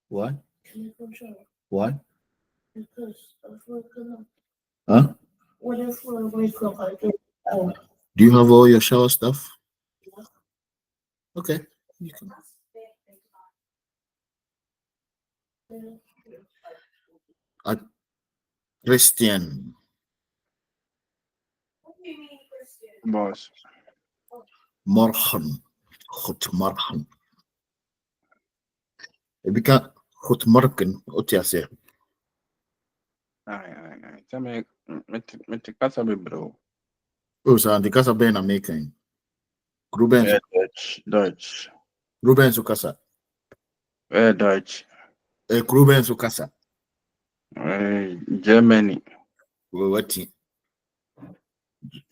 What? What? Huh? Do you have all your shower stuff? Okay. You can. Christian. Boss. Morgen. Goedemorgen. Heb ik aan goedemorgen, wat jij zegt? Ai. Tell me, met de kassa bro. Oh, zo, die kassa ben je making. Ruben, Deutsch. Ruben zo kassa. Deutsch. Ruben zo kassa. Germany. Wat?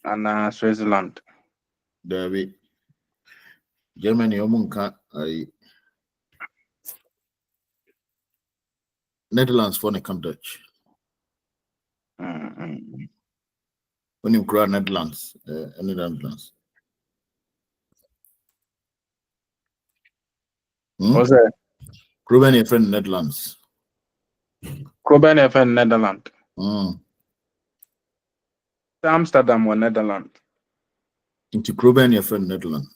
And Switzerland. David. Germany, omunka. Netherlands for come Dutch. When you grow Netherlands, Netherlands. What's that? Ruben, your friend Netherlands. Ruben, your friend Netherlands. Amsterdam or Netherlands. Into Ruben, your friend Netherlands.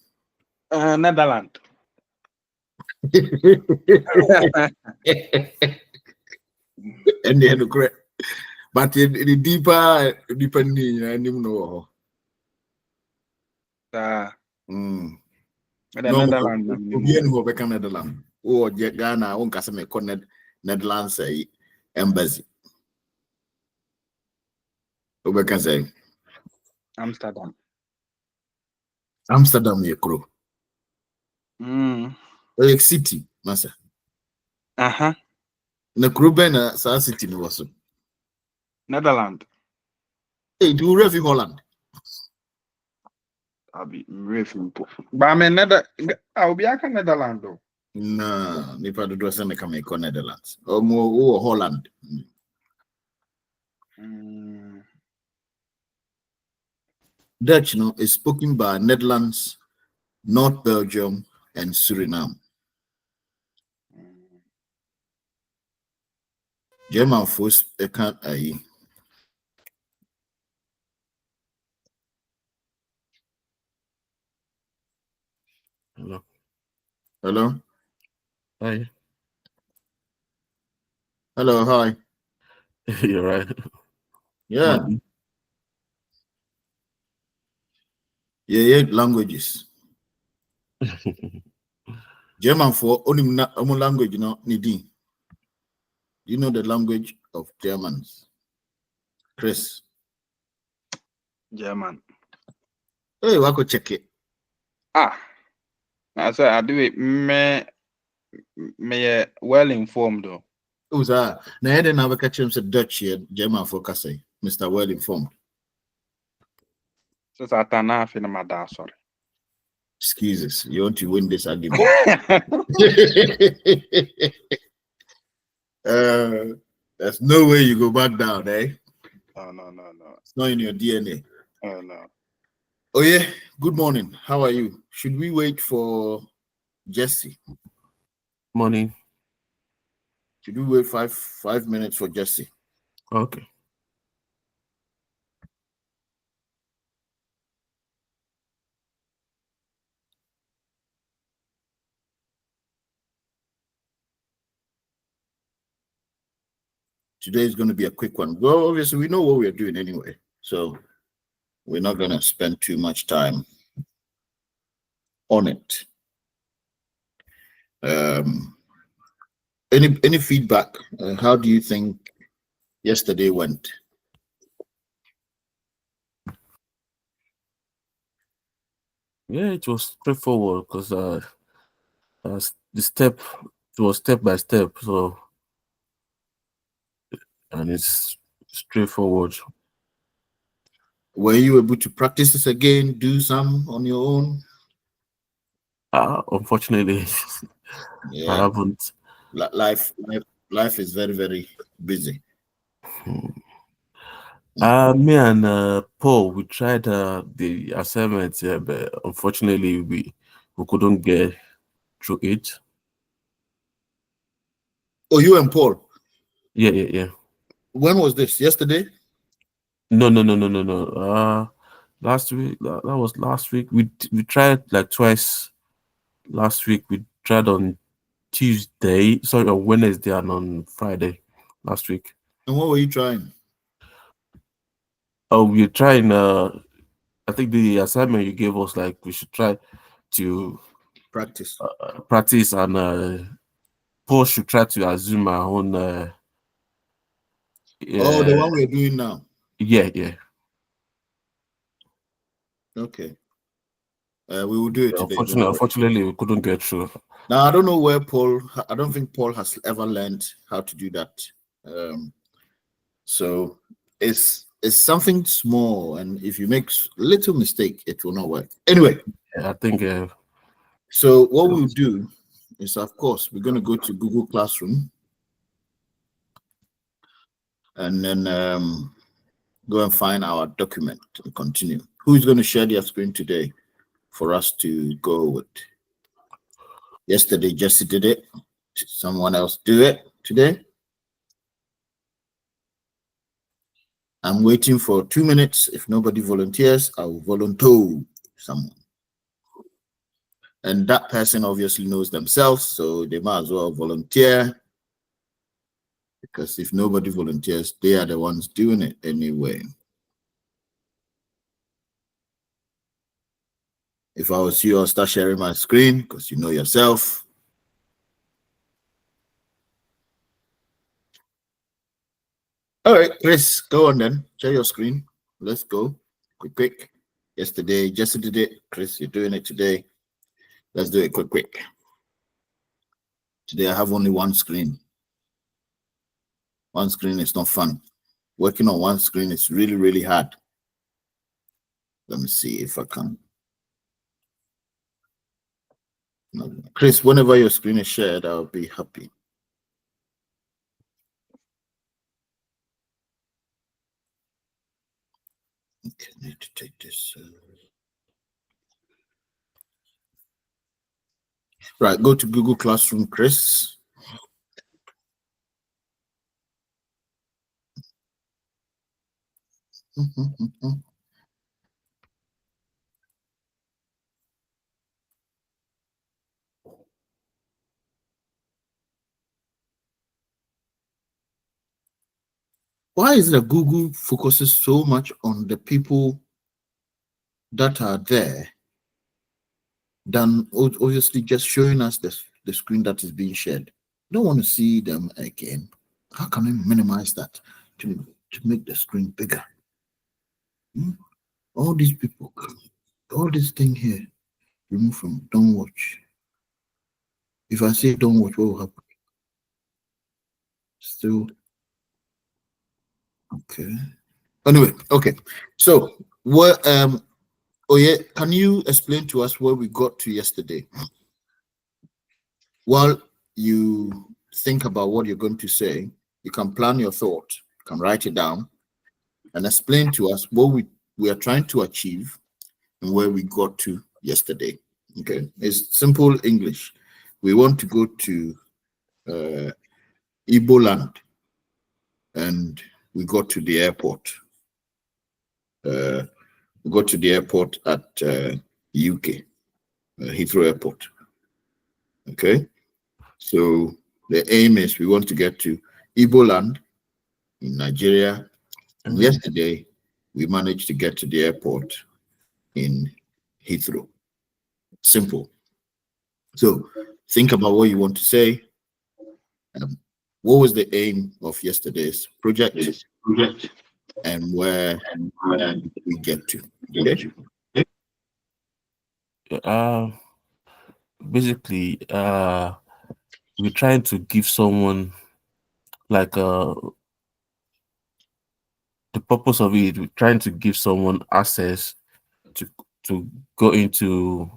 Netherlands. And then correct. But in the deeper need, know. Netherlands. Who become Netherlands? Oh, Ghana, on Casame Connect Netherlands embassy. Who can say Amsterdam, your crew. Like city, master. Na crew ben sa city no was. Netherlands. Hey, do you in Holland? I'll be real. But I mean, I'll be a Netherlands though. No, if I do some make Netherlands. Or more Holland. Dutch, is spoken by Netherlands, North Belgium, and Suriname. German force can't Hello. Hi. Hello, hi. You're right. Yeah. Yeah, languages. German for only language, Nidin. You know the language of Germans? Chris. German. Hey, I could check it. I said I do it. Me well informed though. Who's that? Now I didn't have a catch him said Dutch here, German for Casey, Mr. Well informed. So I turn off in my dad, sorry. Excuses, you want to win this argument. There's no way you go back down, eh? No. It's not in your DNA. Oh no. Oh yeah, good morning. How are you? Should we wait for Jesse? Morning. Should we wait five minutes for Jesse? Okay. Today is going to be a quick one. Well, obviously, we know what we're doing anyway, so we're not going to spend too much time on it. Any feedback? How do you think yesterday went? Yeah, it was straightforward because it was step by step, so and it's straightforward. Were you able to practice this again? Do some on your own? Unfortunately, yeah. I haven't. Life is very, very busy. Me and Paul, we tried the assignment, but unfortunately we couldn't get through it. Oh, you and Paul. Yeah. When was this? Yesterday? No. Last week. That was last week. We tried like twice. Last week we tried on Tuesday, sorry, on Wednesday and on Friday last week. And what were you trying? Oh, we're trying. I think the assignment you gave us, like, we should try to Practice. practice, and Paul should try to assume our own. Oh, the one we're doing now. Yeah. Okay. We will do it today. Unfortunately, we couldn't get through. Now, I don't know where Paul, I don't think Paul has ever learned how to do that. So it's something small, and if you make little mistake, it will not work. Anyway, I think. So what we'll do is, of course, we're going to go to Google Classroom and then go and find our document and continue. Who is going to share their screen today for us to go with? Yesterday, Jesse did it. Someone else do it today? I'm waiting for 2 minutes. If nobody volunteers, I will volunteer someone. And that person obviously knows themselves, so they might as well volunteer, because if nobody volunteers, they are the ones doing it anyway. If I was you, I'll start sharing my screen because you know yourself. All right, Chris, go on then. Share your screen. Let's go. Quick. Yesterday, Jesse did it. Chris, you're doing it today. Let's do it quick. Today, I have only one screen. One screen is not fun. Working on one screen is really, really hard. Let me see if I can. Chris, whenever your screen is shared, I'll be happy. Okay, I need to take this. Right, go to Google Classroom, Chris. Why is it that Google focuses so much on the people that are there than obviously just showing us the screen that is being shared? I don't want to see them again. How can I minimize that to make the screen bigger? All these people, all this thing here, remove from don't watch. If I say don't watch, what will happen? Still, okay. Anyway, okay. So what oh yeah, can you explain to us where we got to yesterday? While you think about what you're going to say, you can plan your thought, you can write it down, and explain to us what we are trying to achieve and where we got to yesterday. Okay, it's simple English. We want to go to Igbo land, and we got to the airport. We got to the airport at UK, Heathrow Airport. Okay, so the aim is we want to get to Igbo land in Nigeria. And yesterday, we managed to get to the airport in Heathrow. Simple. So think about what you want to say. What was the aim of yesterday's project and where we get to? Okay? Basically, we're trying to give someone, like, the purpose of it, we're trying to give someone access to go into,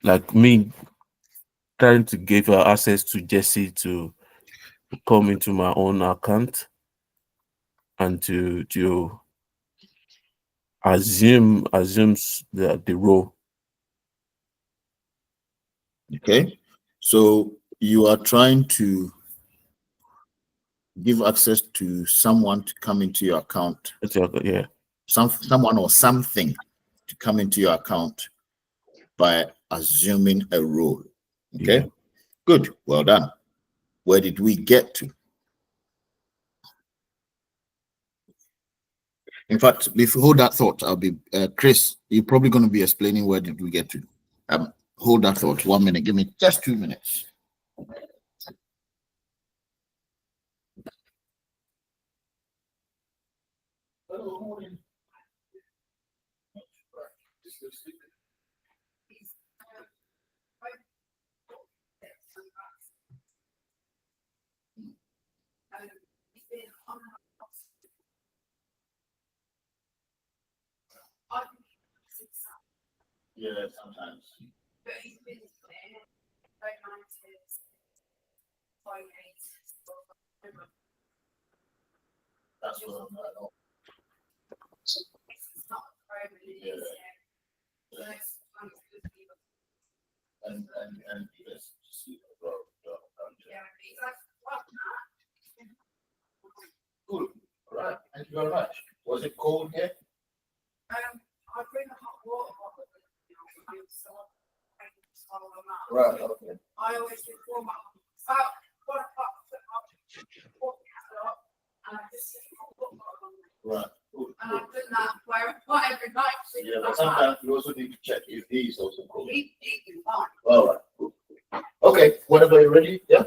like me trying to give her access to Jesse to come into my own account and to assumes the role. Okay. So you are trying to give access to someone to come into your account. Yeah. Someone or something to come into your account by assuming a role. Okay. Yeah. Good. Well done. Where did we get to? In fact, before hold that thought, I'll be Chris. You're probably going to be explaining where did we get to. Hold that thought. 1 minute. Give me just 2 minutes. Yeah, sometimes. That's what I'm like. Yeah. And yes, cool. All right. Thank you very much. Was it cold here? I bring a hot water bottle with me. Right. Okay. I always do warm up. About 1 o'clock, and I just right. Cool. And I've done that every night. Yeah, but sometimes you also need to check if he is also cold. He can fine. All right. Cool. Okay. Whenever you're ready. Yeah.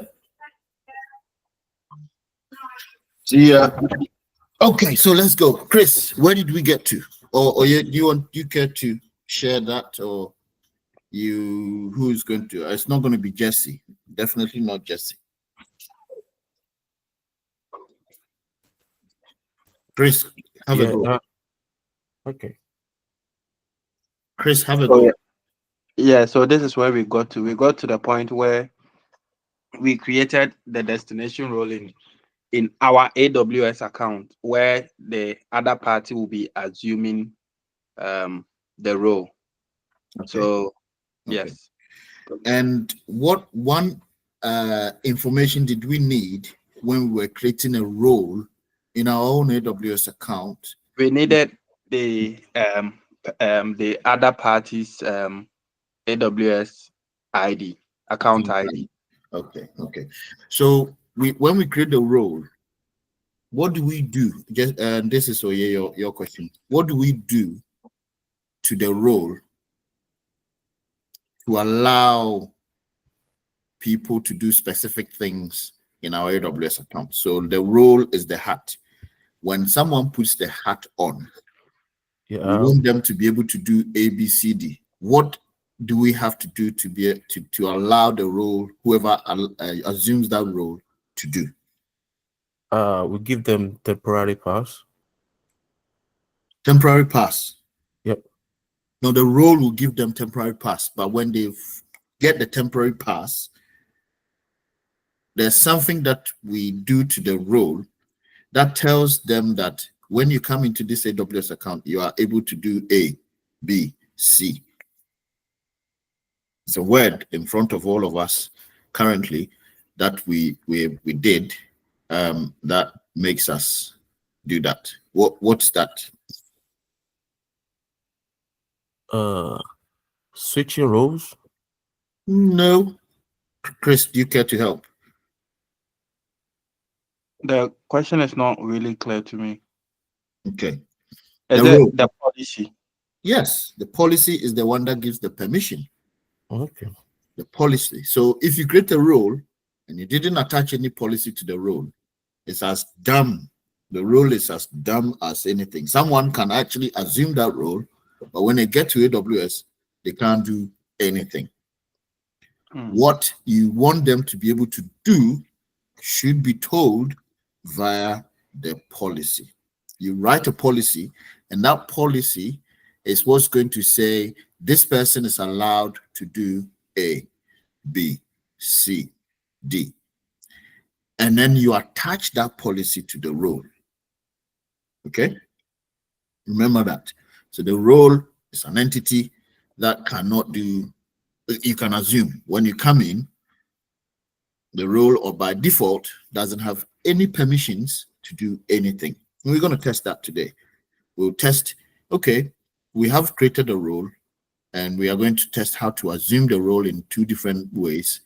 See ya. Okay, so let's go. Chris, where did we get to? Or you care to share that, or who's going to? It's not going to be Jesse. Definitely not Jesse. Chris, have a go. Okay. Chris, have a go. Yeah, so this is where we got to. We got to the point where we created the destination role in our AWS account, where the other party will be assuming the role. Okay. So Okay. yes. And what one information did we need when we were creating a role in our own AWS account? We needed the other party's AWS ID, account ID. Okay. So when we create the role, what do we do? Just this is your question. What do we do to the role to allow people to do specific things in our AWS account? So the role is the hat. When someone puts the hat on, we want them to be able to do A, B, C, D. What do we have to do to allow the role, whoever assumes that role, to do? We give them temporary pass. Temporary pass. Yep. Now the role will give them temporary pass, but when they get the temporary pass, there's something that we do to the role that tells them that when you come into this AWS account, you are able to do A, B, C. It's a word in front of all of us currently that we did that makes us do that. What's that? Switching roles? No. Chris, do you care to help? The question is not really clear to me. Okay. Is it the policy? Yes, the policy is the one that gives the permission. Okay. The policy. So if you create a role and you didn't attach any policy to the role, it's as dumb. The role is as dumb as anything. Someone can actually assume that role, but when they get to AWS, they can't do anything. What you want them to be able to do should be told via the policy. You write a policy, and that policy is what's going to say this person is allowed to do A, B, C, D. And then you attach that policy to the role. Okay? Remember that. So the role is an entity that cannot do, you can assume when you come in, the role, or by default, doesn't have any permissions to do anything. And we're going to test that today. We'll test, okay, we have created a role, and we are going to test how to assume the role in two different ways.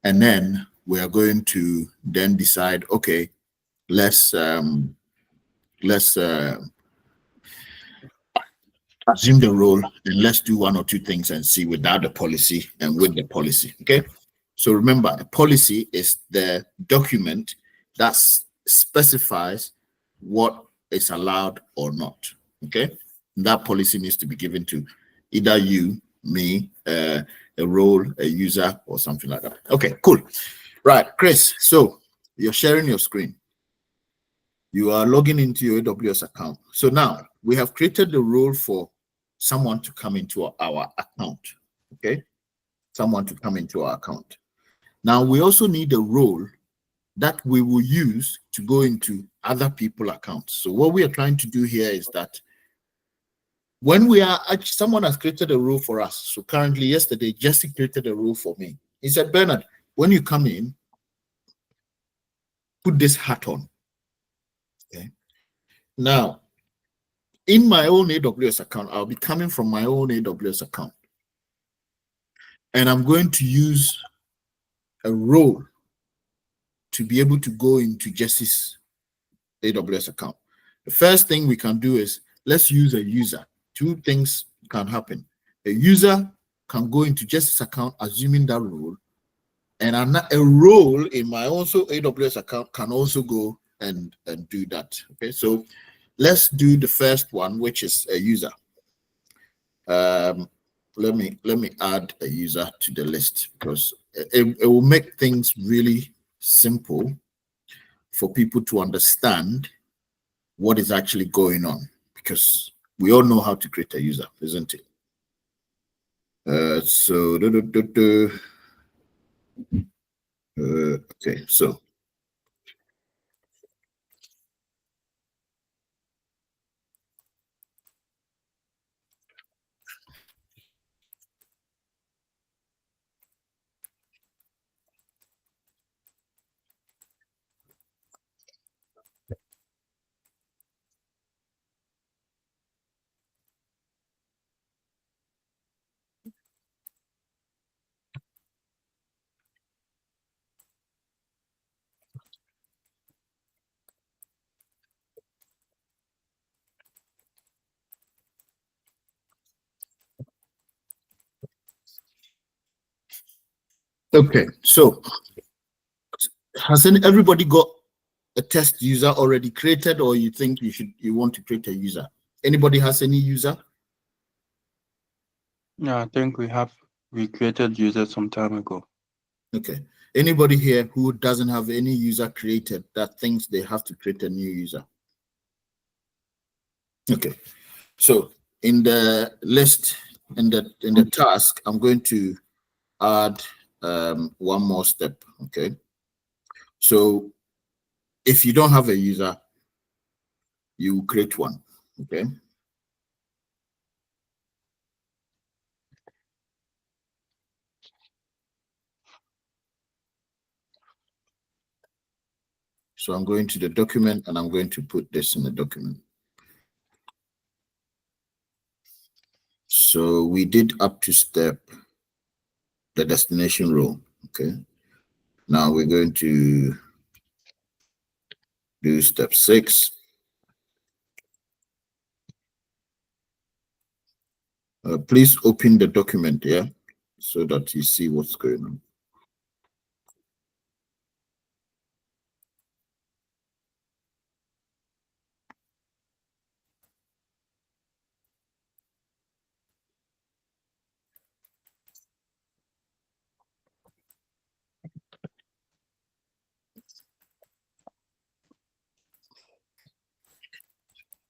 And then we are going to then decide, okay, let's assume the role, and let's do one or two things and see without the policy and with the policy. Okay. So remember, a policy is the document that specifies what is allowed or not. Okay. And that policy needs to be given to either you, me, a role, a user, or something like that. Okay, cool. Right, Chris. So you're sharing your screen. You are logging into your AWS account. So now we have created the role for someone to come into our account. Okay, someone to come into our account. Now we also need a role that we will use to go into other people's accounts. So what we are trying to do here is that when we are, someone has created a role for us. So currently, yesterday, Jesse created a role for me. He said, Bernard, when you come in, put this hat on. Okay. Now, in my own AWS account, I'll be coming from my own AWS account. And I'm going to use a role to be able to go into Jesse's AWS account. The first thing we can do is let's use a user. Two things can happen. A user can go into Jesse's account, assuming that role, and a role in my also AWS account can also go and do that. Okay, so let's do the first one, which is a user. Let me add a user to the list, because it will make things really simple for people to understand what is actually going on, because we all know how to create a user, isn't it? Okay, so okay, so hasn't everybody got a test user already created, or you think you want to create a user? Anybody has any user? Yeah, I think we created users some time ago. Okay. Anybody here who doesn't have any user created that thinks they have to create a new user? Okay. So in the list, in the task, I'm going to add one more step. Okay. So if you don't have a user, you create one. Okay. So I'm going to the document, and I'm going to put this in the document. So we did up to step the destination role. Okay. Now we're going to do step 6. Please open the document here so that you see what's going on.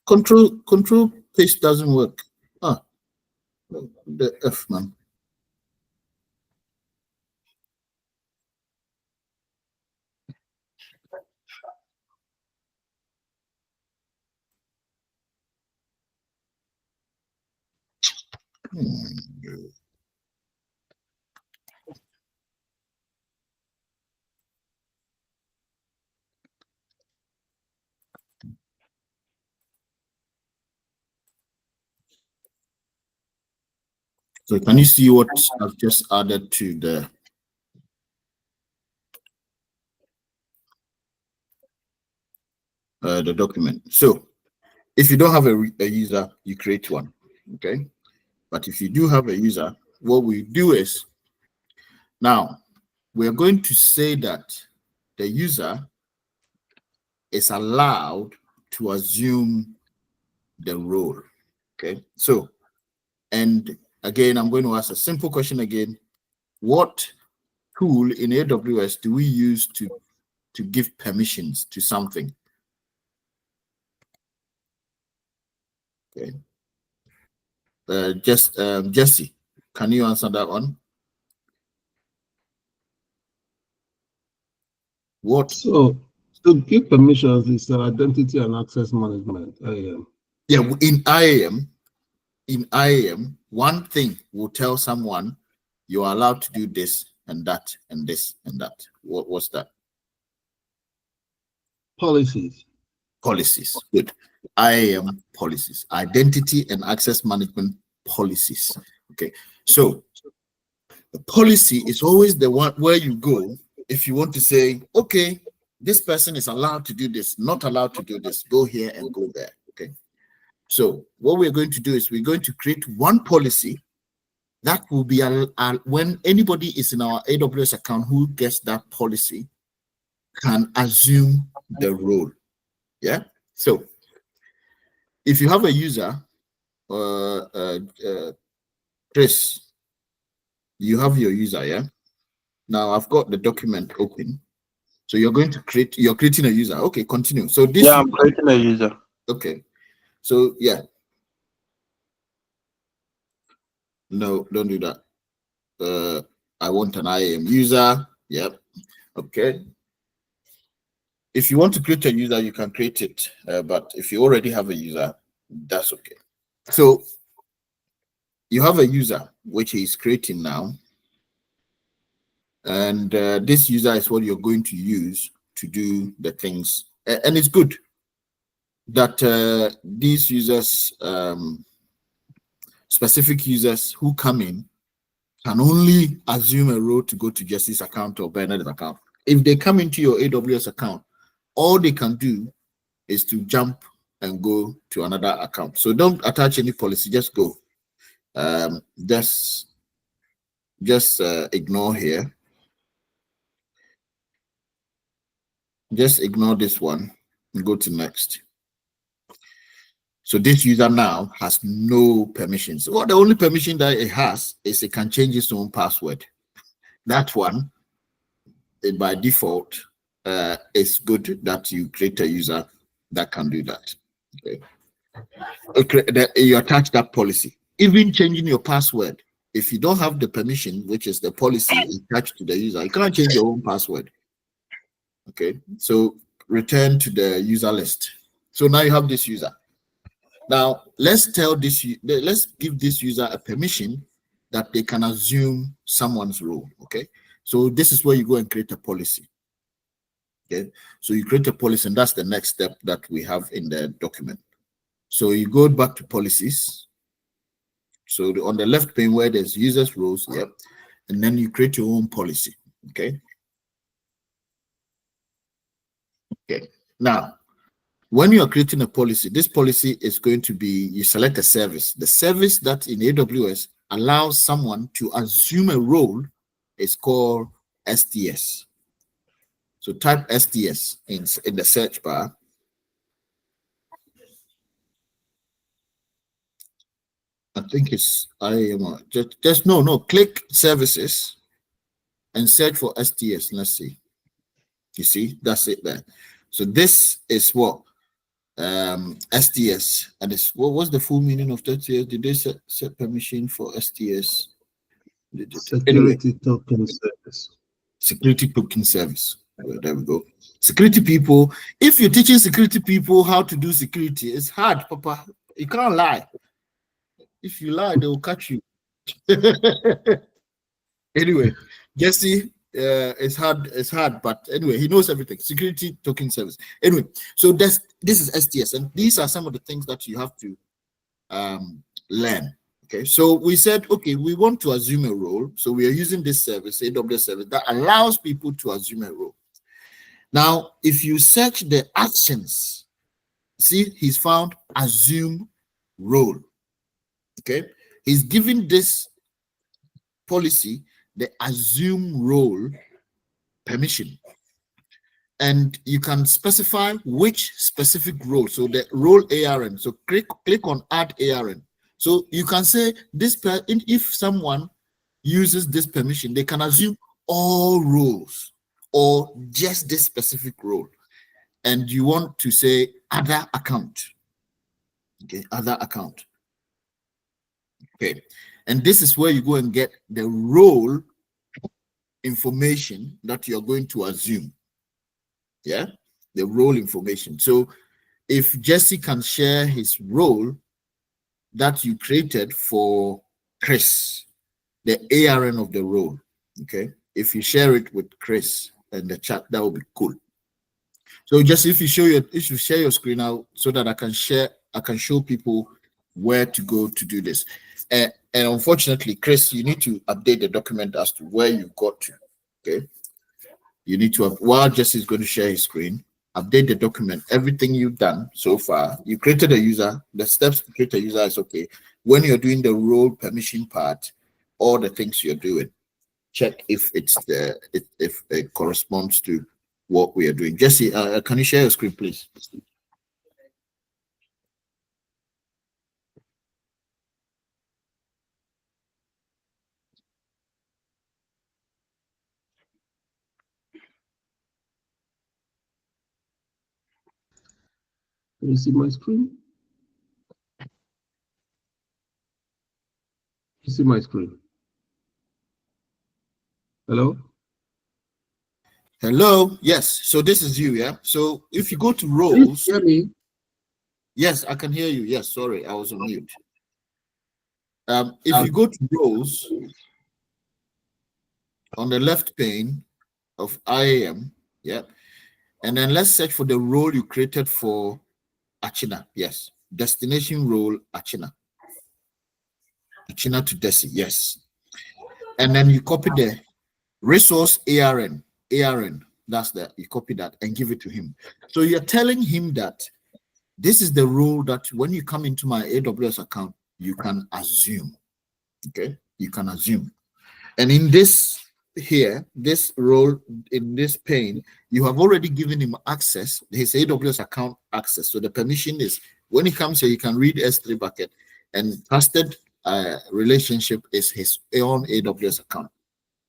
Control paste doesn't work. The F, man. So can you see what I've just added to the document? So if you don't have a user, you create one, okay? But if you do have a user, what we do is, now we're going to say that the user is allowed to assume the role, okay? So, and again, I'm going to ask a simple question again. What tool in AWS do we use to give permissions to something? Okay. Jesse, can you answer that one? What? So to give permissions is identity and access management, IAM. Yeah, in IAM, one thing will tell someone you are allowed to do this and that and this and that. What's that? Policies. Policies. Good. IAM policies, identity and access management policies. Okay. So the policy is always the one where you go if you want to say, okay, this person is allowed to do this, not allowed to do this, go here and go there. Okay. So what we're going to do is we're going to create one policy that will be when anybody is in our AWS account who gets that policy can assume the role. Yeah. So if you have a user, Chris, you have your user, yeah? Now I've got the document open. So you're creating a user. Okay, continue. So this, yeah, I'm creating a user. Okay. So yeah. No, don't do that. I want an IAM user. Yep. Okay. If you want to create a user, you can create it. But if you already have a user, that's okay. So you have a user which is creating now. And this user is what you're going to use to do the things. And it's good that these users, specific users who come in, can only assume a role to go to Jesse's account or Bernard's account. If they come into your AWS account, all they can do is to jump and go to another account. So don't attach any policy, just go. Just ignore here. Just ignore this one and go to next. So this user now has no permissions. Well, the only permission that it has is it can change its own password. That one, by default, it's good that you create a user that can do that. Okay, you attach that policy. Even changing your password, if you don't have the permission, which is the policy attached to the user, you can't change your own password. Okay, so return to the user list. So now you have this user. Now let's give this user a permission that they can assume someone's role. Okay, so this is where you go and create a policy. Okay, so you create a policy, and that's the next step that we have in the document. So you go back to policies. So on the left pane where there's users roles, yep, and then you create your own policy. Okay. Okay. Now, when you are creating a policy, this policy is going to be, you select a service. The service that in AWS allows someone to assume a role is called STS. So type STS in the search bar. I think it's IAM. Just click services and search for STS. Let's see. You see, that's it there. So this is what STS, and it's what was the full meaning of STS? Did they set permission for STS? Security token service. Security token service. Well, there we go. Security people. If you're teaching security people how to do security, it's hard, Papa. You can't lie. If you lie, they will catch you. Anyway, Jesse, it's hard, but anyway, he knows everything. Security token service. Anyway, so this is STS, and these are some of the things that you have to learn. Okay, so we said, okay, we want to assume a role. So we are using this service, AWS service, that allows people to assume a role. Now, if you search the actions, see, he's found assume role. Okay, he's given this policy the assume role permission. And you can specify which specific role. So the role ARN. So click on add ARN. So you can say this if someone uses this permission, they can assume all roles or just this specific role. And you want to say other account. Okay, other account. Okay, and this is where you go and get the role information that you're going to assume. Yeah, the role information. So if Jesse can share his role that you created for Chris, the ARN of the role, okay, if you share it with Chris in the chat, that would be cool. So just if you share your screen out so that I can show people where to go to do this. And unfortunately, Chris, you need to update the document as to where you got to. Okay, you need to, while Jesse is going to share his screen, update the document, everything you've done so far. You created a user, the steps to create a user is okay. When you're doing the role permission part, all the things you're doing, check if if it corresponds to what we are doing. Jesse, can you share your screen, please? Can you see my screen? You see my screen? Hello? Hello. Yes. So this is you, yeah? So if you go to Can you roles. hear me? Yes, I can hear you. Yes, sorry, I was on mute. If you go to roles on the left pane of IAM, yeah, and then let's search for the role you created for Achina. Yes, destination role Achina. Achina to Desi. Yes, and then you copy the resource ARN. That's that. You copy that and give it to him. So you're telling him that this is the role that when you come into my AWS account, you can assume. Okay, you can assume. And in this here, this role in this pane, you have already given him access, his AWS account access. So the permission is when he comes here, you can read S3 bucket, and trusted relationship is his own AWS account.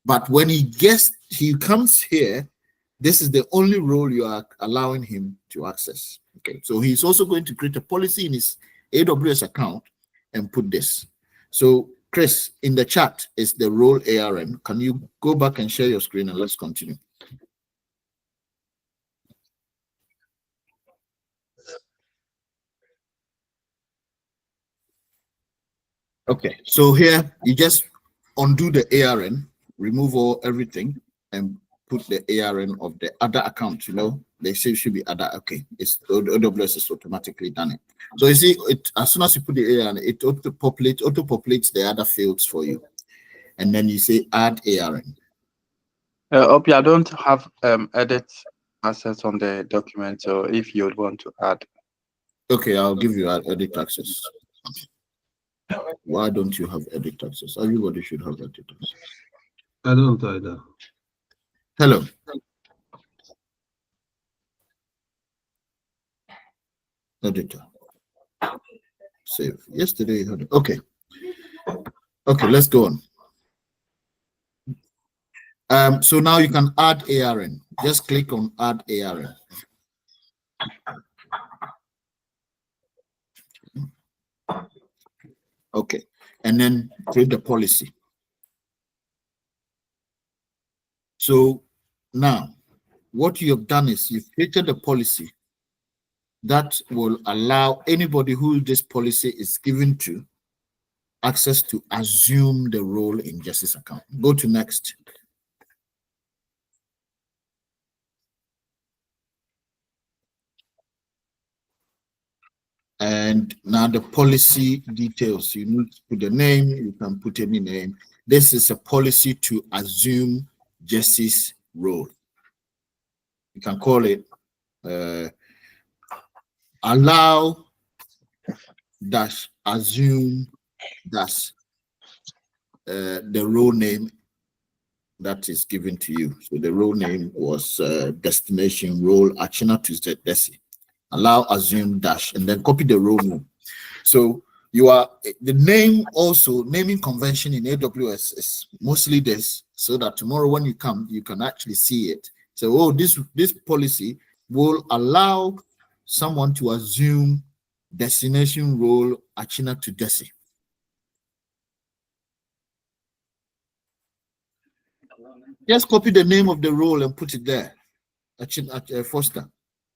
But when he comes here, this is the only role you are allowing him to access. Okay, so he's also going to create a policy in his AWS account and put this. So Chris, in the chat is the role ARN. Can you go back and share your screen and let's continue? Okay, so here you just undo the ARN, remove everything, and put the ARN of the other account. You know, they say it should be other. Okay, it's AWS is automatically done it. So you see, it as soon as you put the ARN, it auto populates the other fields for you, and then you say add ARN. Opi, I don't have edit access on the document, so if you would want to add. Okay, I'll give you edit access. Why don't you have edit access? Everybody should have edit access. I don't either. Hello. Editor. Save. Yesterday you had it. Okay. Okay, let's go on. So now you can add ARN. Just click on add ARN. Okay, and then create the policy. So now what you have done is you've created a policy that will allow anybody who this policy is given to access to assume the role in Jesse's account. Go to next. And now the policy details. You need to put the name. You can put any name. This is a policy to assume Jesse's role. You can call it allow dash assume dash the role name that is given to you. So the role name was destination role Achina to Jesse. Allow assume dash and then copy the role name. So you are the name also naming convention in AWS is mostly this, so that tomorrow when you come, you can actually see it. So oh, this policy will allow someone to assume destination role Achina to Desi. Just copy the name of the role and put it there. Achina Foster.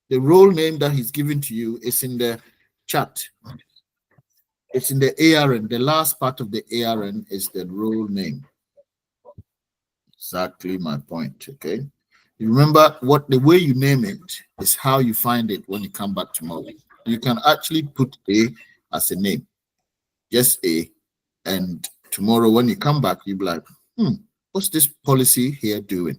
The role name that he's given to you is in the chat. It's in the ARN. The last part of the ARN is the role name. Exactly my point. Okay. You remember what the way you name it is how you find it when you come back tomorrow. You can actually put A as a name, just A, and tomorrow when you come back, you'll be like, what's this policy here doing?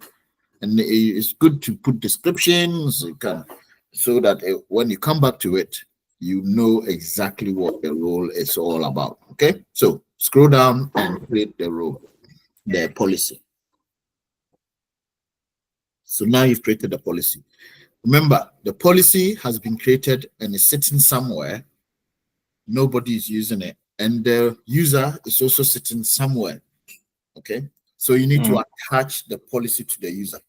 And it's good to put descriptions, you can, so that when you come back to it, you know exactly what the role is all about. Okay, so scroll down and create the role, the policy. So now you've created the policy. Remember, the policy has been created and is sitting somewhere. Nobody is using it. And the user is also sitting somewhere. Okay, so you need to attach the policy to the user.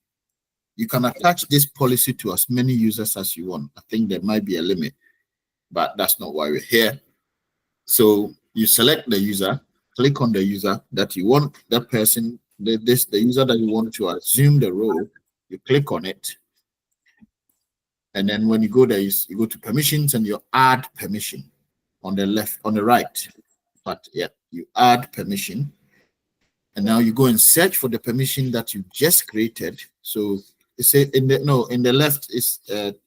You can attach this policy to as many users as you want. I think there might be a limit, but that's not why we're here. So you select the user, click on the user that you want, that person, the user that you want to assume the role, you click on it. And then when you go there, you go to permissions and you add permission on the left, on the right. But yeah, you add permission. And now you go and search for the permission that you just created. So it's in the left is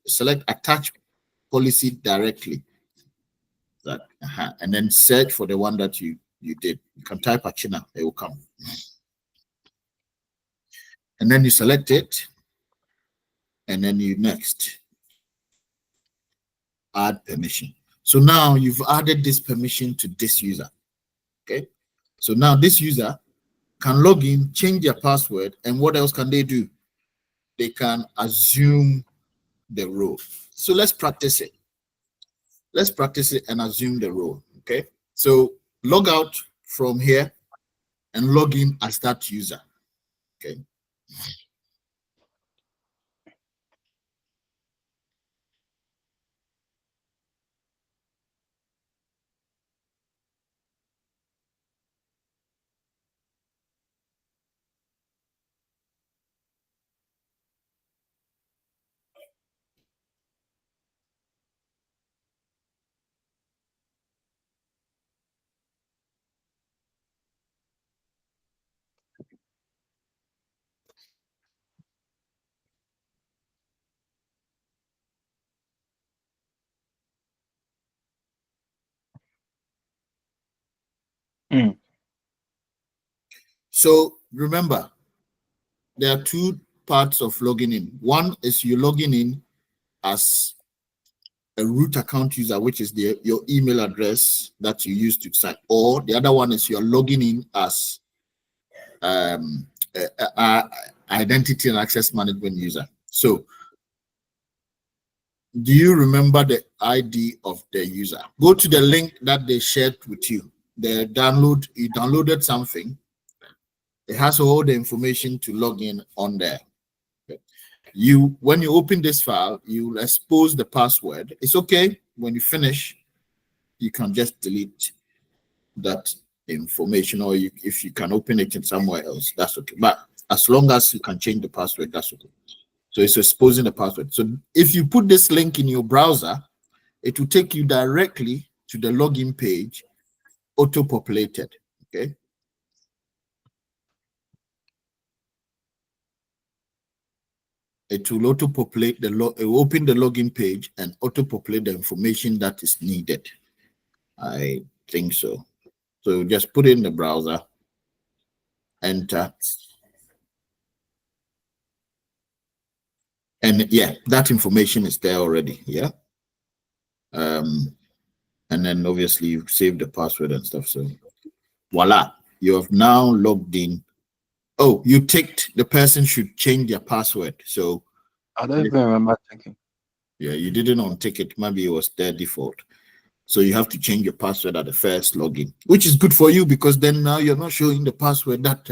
select attach policy directly. That and then search for the one that you did. You can type Achina, it will come. And then you select it, and then you next add permission. So now you've added this permission to this user. Okay, so now this user can log in, change their password, and what else can they do? They can assume the role. So let's practice it. Let's practice it and assume the role. Okay, so log out from here and log in as that user. Okay. So remember, there are two parts of logging in. One is you logging in as a root account user, which is your email address that you use to sign, or the other one is you're logging in as identity and access management user. So do you remember the ID of the user? Go to the link that they shared with you. You downloaded something. It has all the information to log in on there. When you open this file, you expose the password. It's okay. When you finish, you can just delete that information, or if you can open it in somewhere else, that's okay. But as long as you can change the password, that's okay. So it's exposing the password. So if you put this link in your browser, it will take you directly to the login page, auto-populated. Okay. it will auto-populate it will open the login page and auto-populate the information that is needed. I think so. So just put it in the browser, enter. And yeah, that information is there already. Yeah. And then obviously you save the password and stuff. So voila, you have now logged in. Oh, you ticked the person should change their password. So I don't even remember checking. yeah, you didn't untick it. Maybe it was their default. So you have to change your password at the first login, which is good for you because then now you're not showing the password that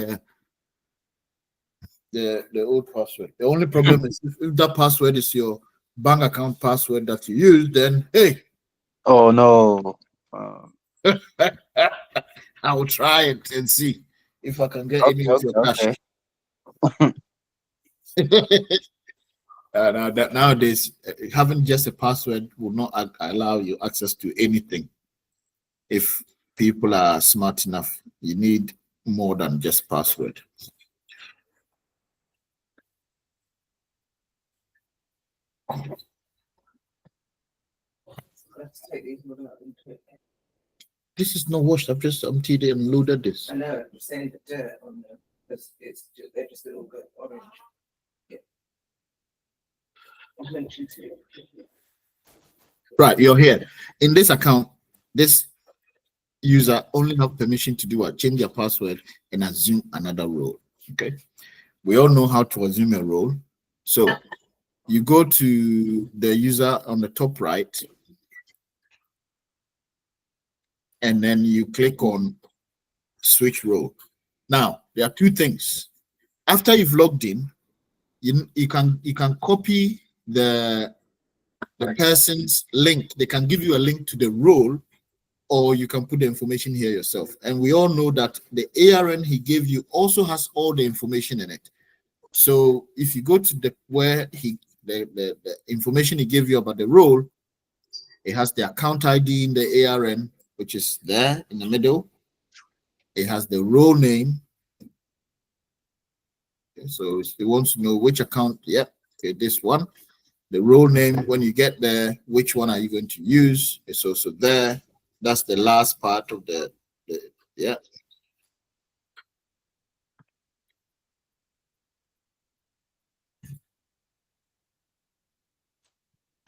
the old password. The only problem is if that password is your bank account password that you use, then hey. Oh no. I will try it and see if I can get any of your cash. Nowadays, having just a password will not allow you access to anything. If people are smart enough, you need more than just password. This is not washed. I've just emptied it and loaded this. I know. I'm saying the dirt on them because they're just a little bit orange. Yeah. I've mentioned to you. Right, you're here. In this account, this user only have permission to do what? Change their password and assume another role. Okay. We all know how to assume a role. So you go to the user on the top right, and then you click on switch role. Now there are two things. After you've logged in, you can copy the person's link. They can give you a link to the role, or you can put the information here yourself. And we all know that the ARN he gave you also has all the information in it. So if you go to the information he gave you about the role, it has the account ID in the ARN, which is there in the middle. It has the role name. Okay, so if you want to know which account, okay, this one. The role name, when you get there, which one are you going to use? It's also there. That's the last part of the yeah.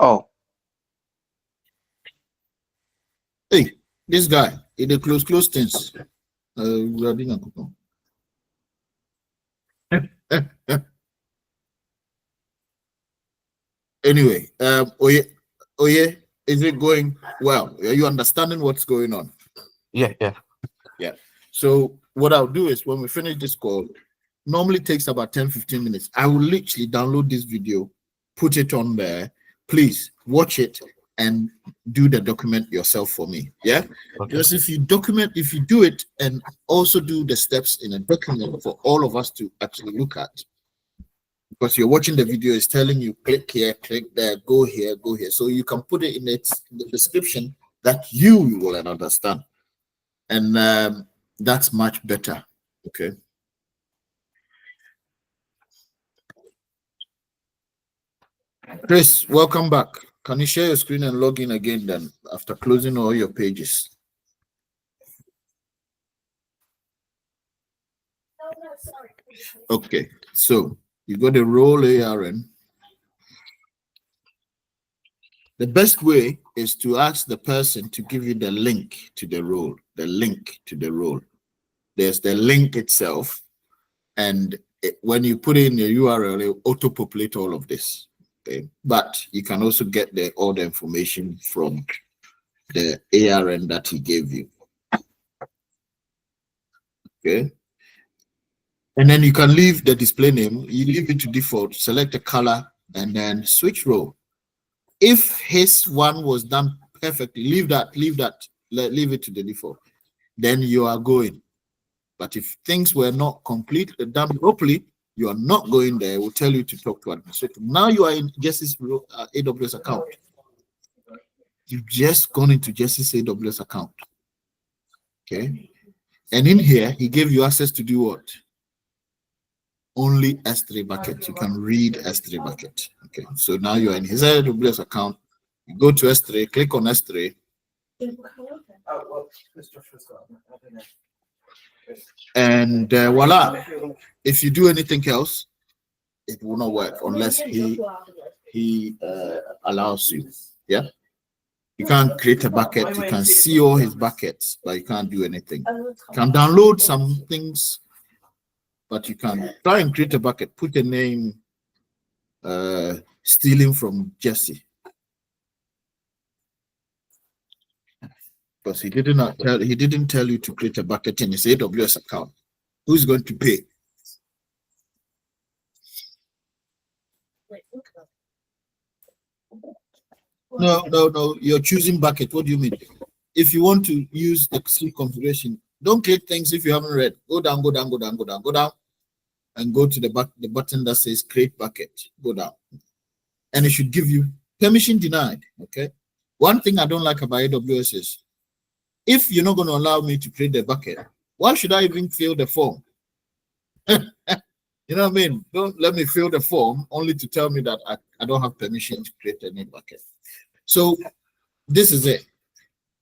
Oh. Hey, this guy, he did close things. Anyway, Oye, is it going well? Are you understanding what's going on? Yeah. So what I'll do is when we finish this call, normally takes about 10-15 minutes. I will literally download this video, put it on there. Please watch it and do the document yourself for me. Yeah. Okay. Because if you do it and also do the steps in a document for all of us to actually look at, because you're watching the video, is telling you click here, click there, go here, go here. So you can put it in the description that you will understand. And that's much better. Okay. Chris, welcome back. Can you share your screen and log in again then after closing all your pages? Okay, so you got the role ARN. The best way is to ask the person to give you the link to the role, There's the link itself, and when you put in your URL, it will auto-populate all of this. Okay, but you can also get all the information from the ARN that he gave you. Okay, and then you can leave the display name. You leave it to default. Select the color and then switch role. If his one was done perfectly, leave it to the default. Then you are going. But if things were not completely done properly, you are not going there. It will tell you to talk to administrator. Now you are in Jesse's AWS account. You've just gone into Jesse's AWS account. Okay. And in here, he gave you access to do what? only S3 bucket. You can read S3 bucket. Okay, so now you're in his AWS account. You go to S3, click on S3, Oh, well, Mr. Joshua's got it. I don't know. and voila. If you do anything else, it will not work unless he allows you. Yeah, you can't create a bucket. You can see all his buckets, but you can't do anything. You can download some things, but you can try and create a bucket. Put a name, stealing from Jesse, because he didn't tell you to create a bucket in his AWS account. Who's going to pay? No. You're choosing bucket. What do you mean? If you want to use the C configuration, don't click things if you haven't read. Go down, and go to the button that says create bucket. Go down, and it should give you permission denied. Okay. One thing I don't like about AWS is if you're not going to allow me to create the bucket, why should I even fill the form? You know what I mean? Don't let me fill the form only to tell me that I don't have permission to create any bucket. So this is it.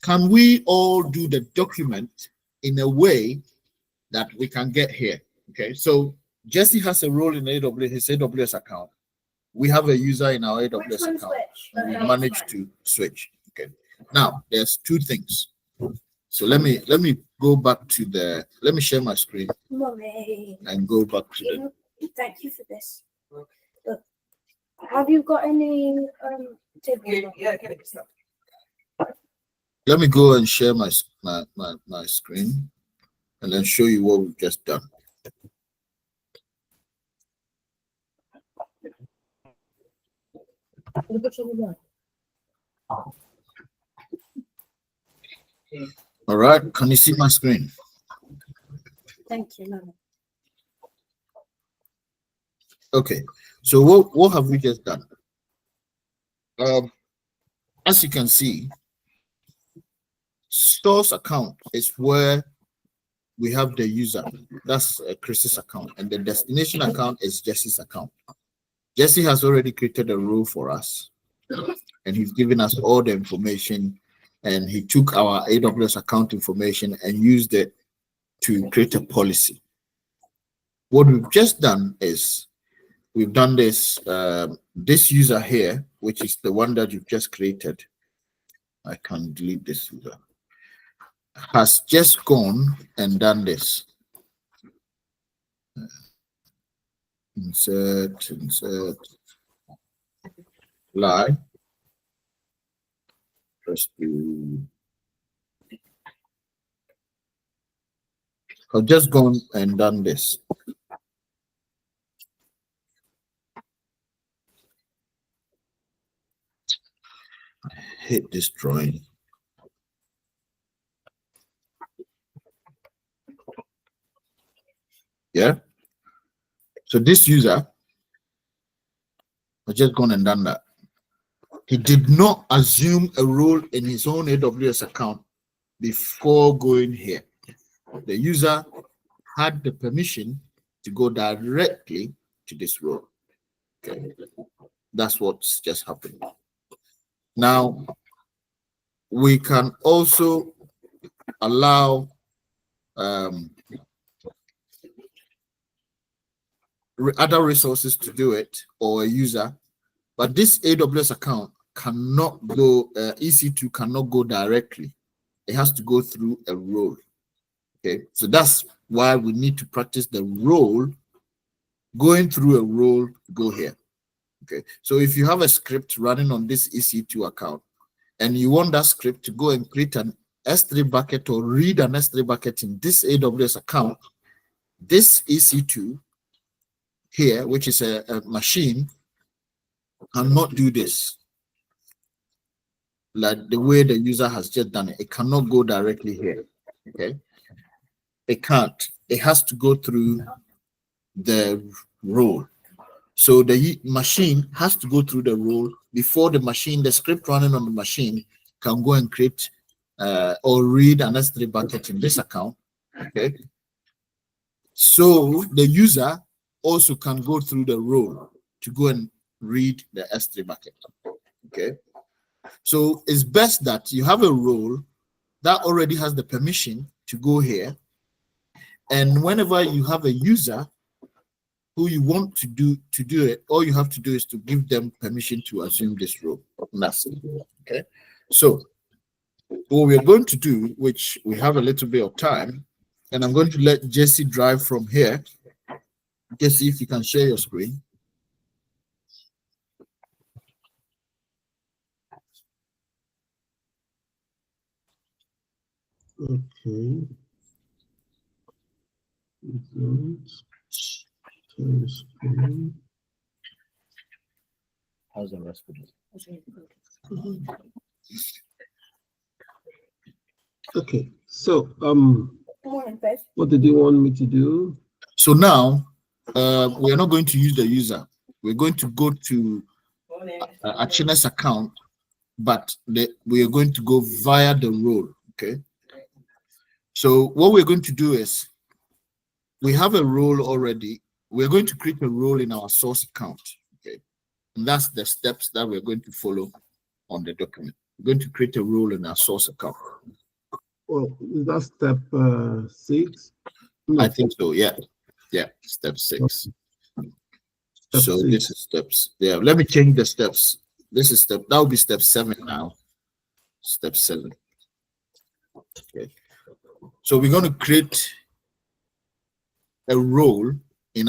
Can we all do the document in a way that we can get here? Okay, so Jesse has a role in his AWS account. We have a user in our AWS account. We managed to switch. Okay, now there's two things. So let me go back to let me share my screen and go back to the. Thank you for this. Look, have you got any table? Yeah, get it. Stop. Let me go and share my screen and then show you what we've just done. All right, can you see my screen? Thank you. No. Okay, so what have we just done? As you can see, source account is where we have the user. That's Chris's account, and the destination account is Jesse's account. Jesse has already created a role for us, and he's given us all the information, and he took our AWS account information and used it to create a policy. What we've just done is we've done this, this user here, which is the one that you've just created. I can delete this user. Has just gone and done this. Insert, lie. Press to. I've just gone and done this. I hate this drawing. Yeah. So this user has just gone and done that. He did not assume a role in his own AWS account before going here. The user had the permission to go directly to this role. Okay. That's what's just happened. Now, we can also allow other resources to do it, or a user, but this AWS account cannot go, EC2 cannot go directly. It has to go through a role. Okay, so that's why we need to practice the role. Going through a role, go here. Okay, so if you have a script running on this EC2 account and you want that script to go and create an S3 bucket or read an S3 bucket in this AWS account, this EC2 here, which is a machine, cannot do this like the way the user has just done it. It cannot go directly here. Okay, it can't. It has to go through the role. So the machine has to go through the role before the machine, the script running on the machine, can go and create or read an S3 bucket in this account. Okay, so the user also can go through the role to go and read the S3 bucket. Okay. So it's best that you have a role that already has the permission to go here. And whenever you have a user who you want to do it, all you have to do is to give them permission to assume this role. And that's it. Okay. So what we're going to do, which we have a little bit of time, and I'm going to let Jesse drive from here. Jesse, if you can share your screen. Okay. How's the rest of it? Okay, so Morning, Beth. what did you want me to do? So now we are not going to use the user. We're going to go to Achina's account, but we are going to go via the role. Okay. So what we're going to do is we have a role already. We're going to create a role in our source account. Okay. And that's the steps that we're going to follow on the document. We're going to create a role in our source account. Well, is that step 6? No. I think so. Yeah. Yeah. Step 6. Step So 6. this is steps. Yeah. Let me change the steps. This is that will be step 7 now. Step 7. Okay. So we're going to create a role in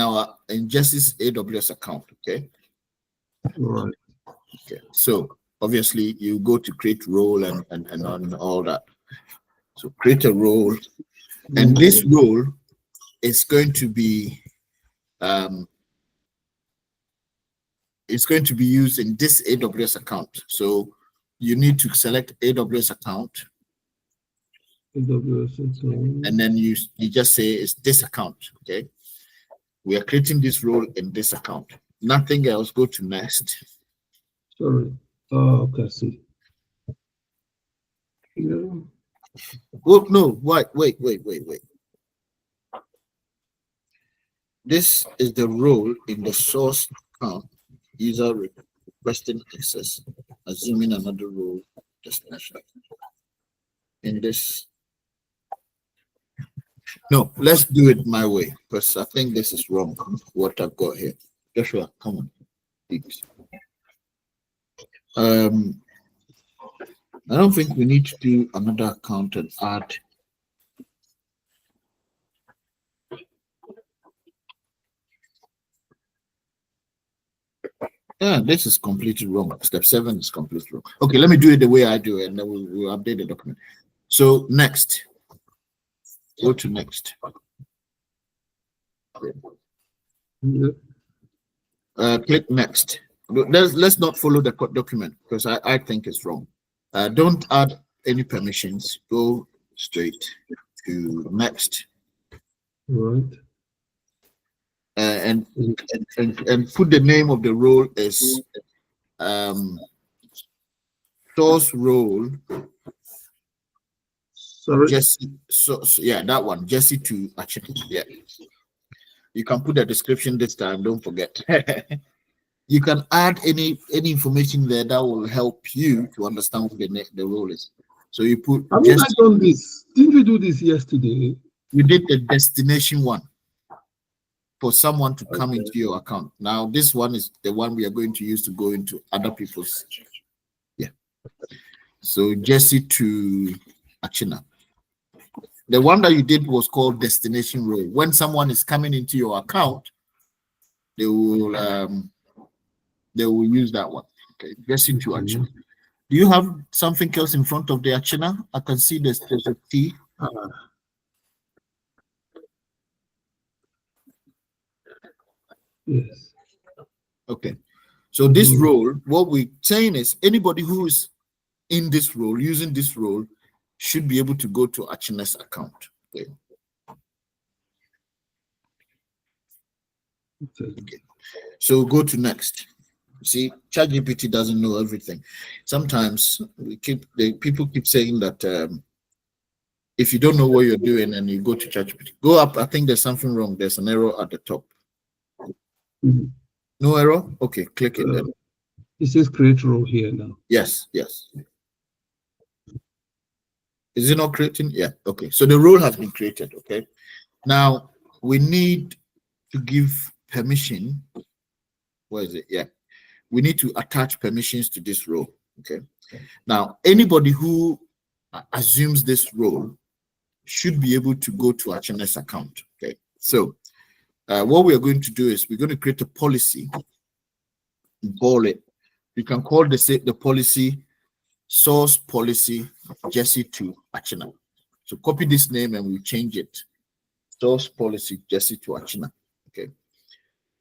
Jesse's AWS account. Okay. Right. Okay. So obviously you go to create role and on all that. So create a role, and this role is going to be it's going to be used in this AWS account. So you need to select AWS account, AWS account. and then you just say it's this account. Okay, we are creating this role in this account. Nothing else. Go to next. Sorry. Oh, okay. See. Yeah. Oh no! Wait. This is the role in the source account. User requesting access, assuming another role destination. In this, no, let's do it my way because I think this is wrong. What I've got here, Joshua, come on, please. I don't think we need to do another account and add. Yeah, this is completely wrong. Step 7 is completely wrong. Okay, let me do it the way I do it, and then we'll update the document. So next, go to next. Yeah. Click next. Let's not follow the document because I think it's wrong. Don't add any permissions. Go straight to next. Right. And put the name of the role as source role. Sorry. Jesse. So yeah, that one. Jesse to actually. Yeah. You can put the description this time. Don't forget. You can add any information there that will help you to understand what the role is. So you put. Have you guys done this? Didn't we do this yesterday? You did the destination one for someone to come into your account. Now this one is the one we are going to use to go into other people's. Yeah. So Jesse to Achina. The one that you did was called destination role. When someone is coming into your account, they will use that one. Okay, Jesse to Achina. Do you have something else in front of the Achina? I can see there's a T. Yes. Okay. So this role, what we're saying is anybody who is in this role, using this role, should be able to go to Achina's account. Okay. Okay. So go to next. See, ChatGPT doesn't know everything. Sometimes people keep saying that if you don't know what you're doing and you go to ChatGPT, go up. I think there's something wrong. There's an error at the top. Mhm. No error? Okay, click it then. It says create role here now. Yes, yes. Is it not creating? Yeah, okay. So the role has been created, okay? Now, we need to give permission. Where is it? Yeah. We need to attach permissions to this role, okay? Now, anybody who assumes this role should be able to go to Achina's account, okay? So, what we are going to do is we're going to create a policy, call it. You can call the policy source policy Jesse to Achina. So copy this name and we change it. Source policy Jesse to Achina. Okay.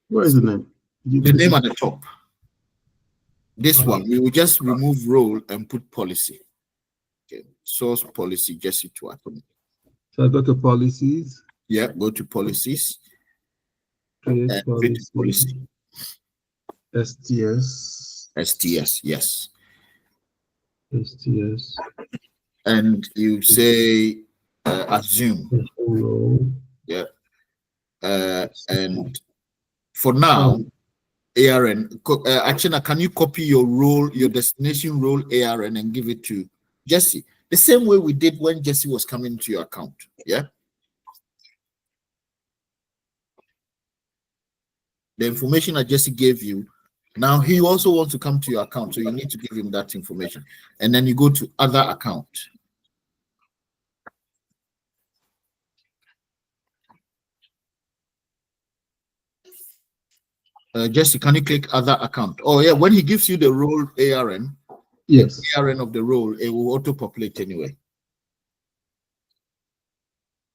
Where is the name? The name at the top. This Uh-huh. one, we will just remove role and put policy. Okay. Source policy Jesse to Achina. So I go to policies. Yeah, go to policies. Create And create a policy. STS. STS, yes. STS. And you say assume. Role. Yeah. And for now, ARN. Achina, can you copy your role, your destination role ARN and give it to Jesse? The same way we did when Jesse was coming to your account. Yeah. The information that Jesse gave you, now he also wants to come to your account. So you need to give him that information. And then you go to other account. Jesse, can you click other account? Oh yeah, when he gives you the role ARN, yes, the ARN of the role, it will auto-populate anyway.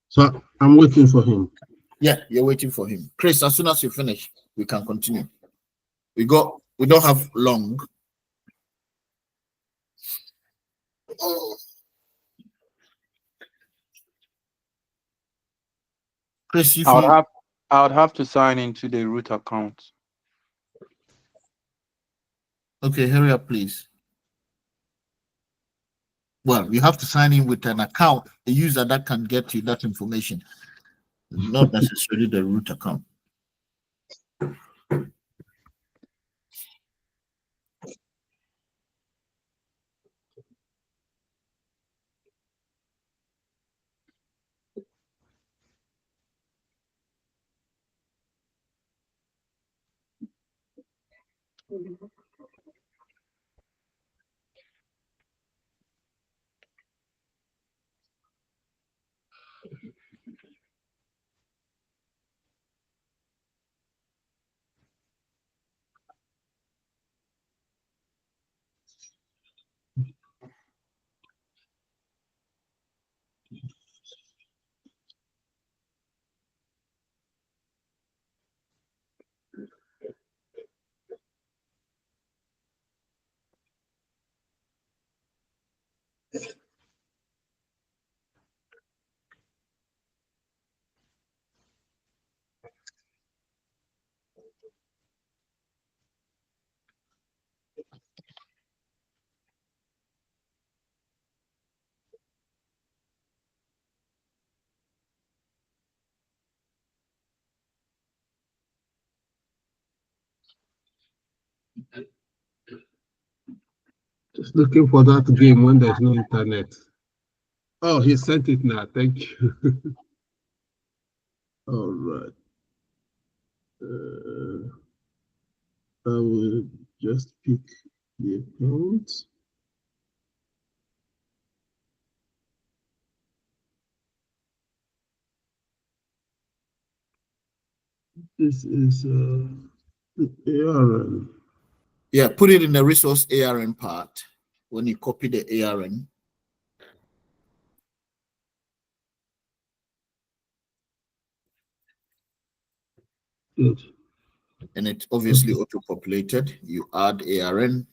So I'm waiting for him. Yeah, you're waiting for him. Chris, as soon as you finish, we can continue. We don't have long. Chris, if I would have to sign into the root account. okay, hurry up, please. Well, you have to sign in with an account, a user that can get you that information, not necessarily the root account. Just looking for that game when there's no internet. Oh, he sent it now. Thank you. All right. I will just pick the account. This is the ARN. Yeah, put it in the resource ARN part when you copy the ARN. Good. And it obviously auto-populated. You add ARN.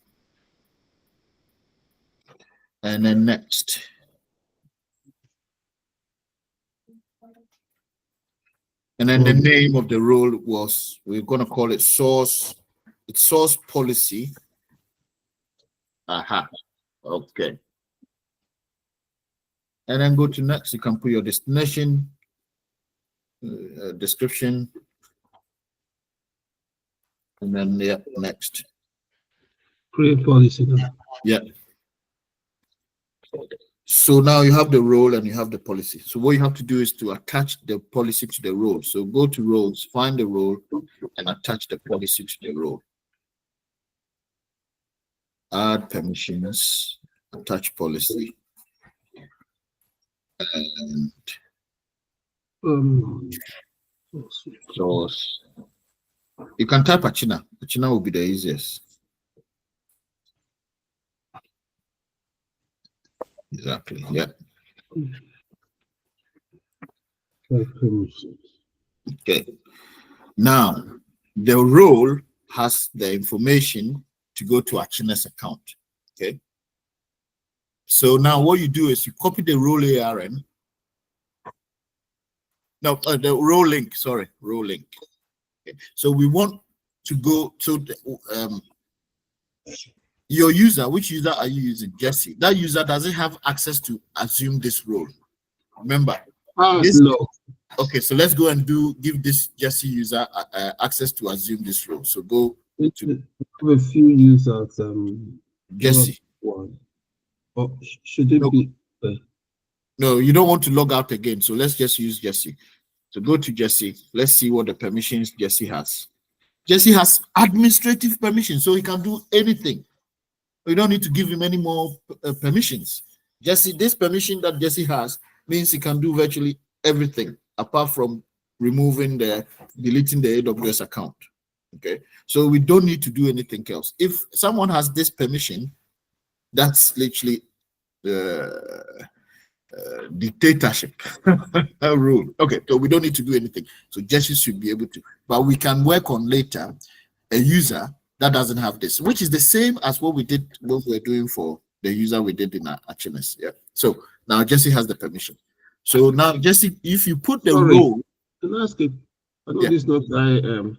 And then next. And then the name of the role was, we're going to call it source. It's source policy. Aha. Okay. And then go to next. You can put your destination, description. And then yeah, next. Create policy. Yeah. So now you have the role and you have the policy. So what you have to do is to attach the policy to the role. So go to roles, find the role, and attach the policy to the role. Add permissions, attach policy. And source. You can type Achina. Achina will be the easiest. Exactly. Yeah. Okay. Now, the role has the information to go to Achina's account. Okay. So now what you do is you copy the role ARN. No, the role link. Sorry, role link. Okay. So we want to go to the, your user. Which user are you using? Jesse. That user doesn't have access to assume this role. Remember. No. Okay, so let's go and give this Jesse user access to assume this role. So go to a few users. Jesse. One. Oh, should it be? No, you don't want to log out again. So let's just use Jesse. So go to Jesse. Let's see what the permissions Jesse has. Jesse has administrative permissions, so he can do anything. We don't need to give him any more permissions. Jesse, this permission that Jesse has means he can do virtually everything apart from deleting the AWS account. Okay, so we don't need to do anything else. If someone has this permission, that's literally dictatorship rule. Okay, so we don't need to do anything. So Jesse should be able to, but we can work on later a user that doesn't have this, which is the same as what we did when we were doing for the user we did in our Achilles. Yeah. So now Jesse has the permission. So now Jesse, if you put the role, can I ask it? I know this not IAM.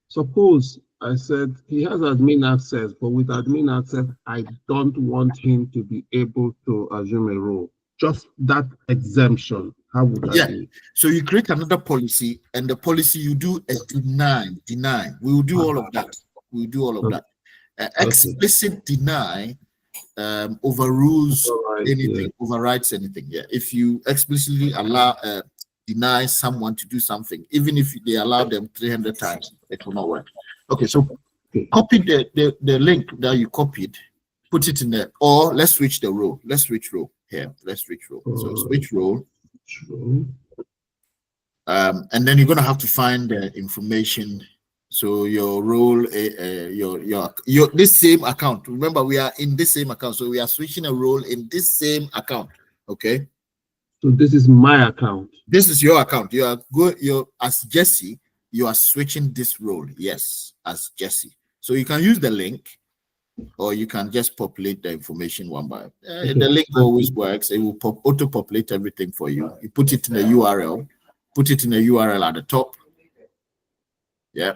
Suppose I said he has admin access, but with admin access, I don't want him to be able to assume a role. Just that exemption. How would I do it? So you create another policy, and the policy you do a deny. We will do all of that. We will do all of that. Explicit deny overrules anything, overrides anything. Yeah. If you explicitly allow deny someone to do something, even if they allow them 300 times, it will not work. Okay, so copy the link that you copied, put it in there, or let's switch the role. Let's switch role here. Let's switch role. So switch role. And then you're gonna have to find the information. So your role, your this same account. Remember, we are in this same account, so we are switching a role in this same account. Okay. So this is my account. This is your account. You are good. You're as Jesse. You are switching this role. Yes, as Jesse. So you can use the link, or you can just populate the information one by. The link always works. It will auto-populate everything for you. You put it in the URL. Put it in the URL at the top. Yeah.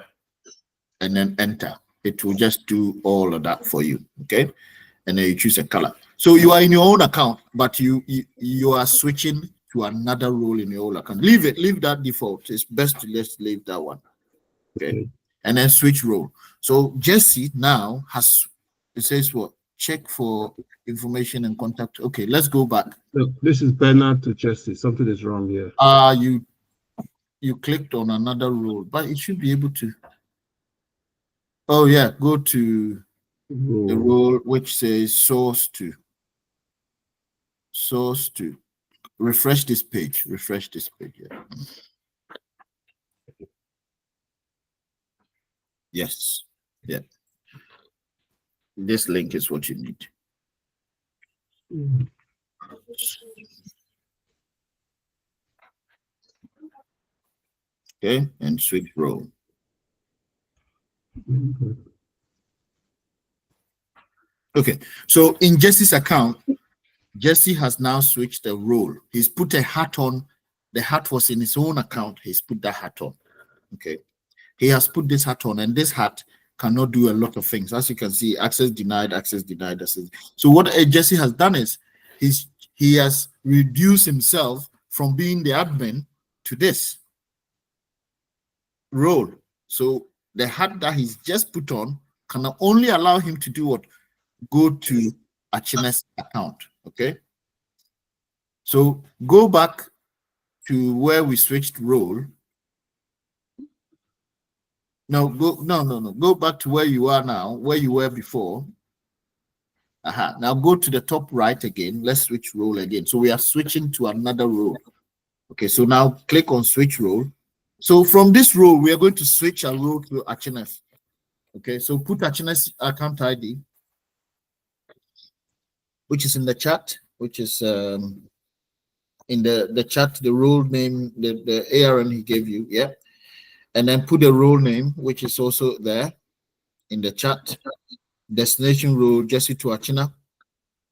And then enter. It will just do all of that for you. Okay. And then you choose a color. So you are in your own account, but you are switching to another role in your own account. Leave that default. It's best to just leave that one. Okay. And then switch role. So Jesse now has, it says what? Check for information and contact. Okay, let's go back. No, this is Bernard to Jesse. Something is wrong here. You clicked on another role, but it should be able to. Oh yeah, go to the role which says source to. Refresh this page. Yeah. Yes. Yeah. This link is what you need. Okay, and switch role. Okay, so in Jesse's account, Jesse has now switched the role. He's put a hat on. The hat was in his own account. He's put that hat on. Okay, he has put this hat on, and this hat cannot do a lot of things. As you can see, access denied. So what Jesse has done is he has reduced himself from being the admin to this role. So the hat that he's just put on can only allow him to do what? Go to Achine's account. Okay. So go back to where we switched role. No, go back to where you are now, where you were before. Now go to the top right again. Let's switch role again. So we are switching to another role. Okay, so now click on switch role. So from this role, we are going to switch our role to Achine's. Okay, so put Achine's account ID, which is in the chat, which is in the chat, the role name, the ARN he gave you, yeah. And then put the role name, which is also there in the chat. Destination role, Jesse to Achina.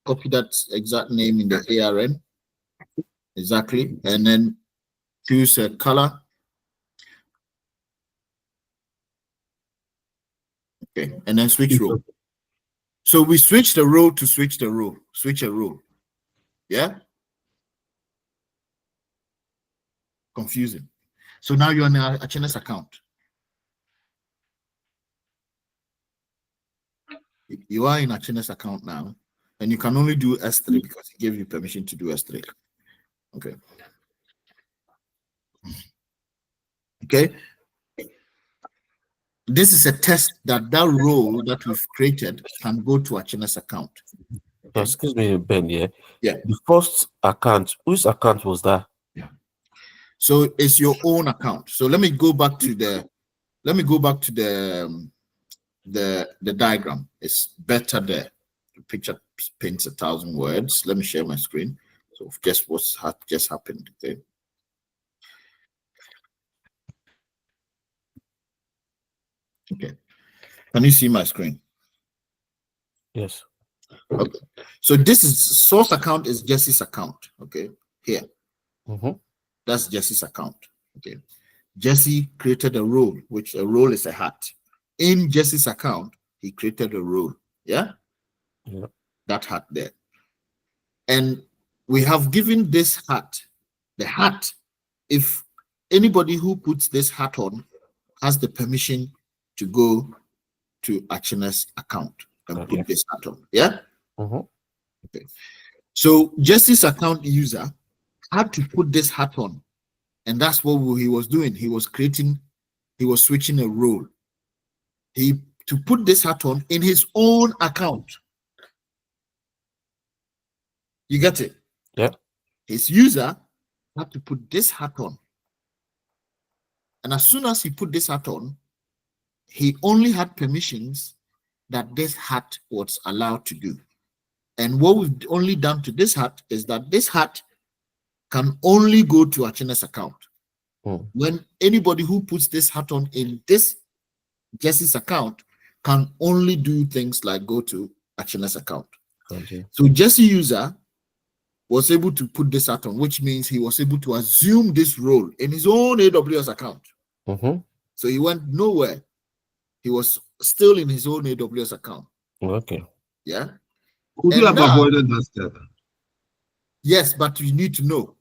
Copy that exact name in the ARN. Exactly. And then choose a color. Okay. And then switch role. So we switch the role to switch the role. Switch a role. Yeah? Confusing. So now you're on Achina's account. You are in Achina's account now, and you can only do S3 because he gave you permission to do S3. Okay. Okay. This is a test that role that we've created can go to Achina's account. Excuse me, Ben. Yeah. Yeah. The first account, whose account was that? So it's your own account. So let me go back to the diagram. It's better there. The picture paints 1,000 words. Let me share my screen. So just what's just happened. Okay. Okay. Can you see my screen? Yes. Okay. So this is source account is Jesse's account. Okay. Here. That's Jesse's account. Okay. Jesse created a role, which a role is a hat. In Jesse's account, he created a role. Yeah. Yeah. That hat there. And we have given this hat, the hat, if anybody who puts this hat on has the permission to go to Achina's account and put this hat on. Yeah. Okay. So Jesse's account user had to put this hat on, and that's what he was doing. He was switching a role. To put this hat on in his own account. You get it? Yeah. His user had to put this hat on. And as soon as he put this hat on, he only had permissions that this hat was allowed to do. And what we've only done to this hat is that this hat can only go to Achina's account. When anybody who puts this hat on in this Jesse's account can only do things like go to Achina's account. Okay. So Jesse user was able to put this hat on, which means he was able to assume this role in his own AWS account. So he went nowhere. He was still in his own AWS account. Okay. Yeah. Could you have avoided that step? Yes, but you need to know.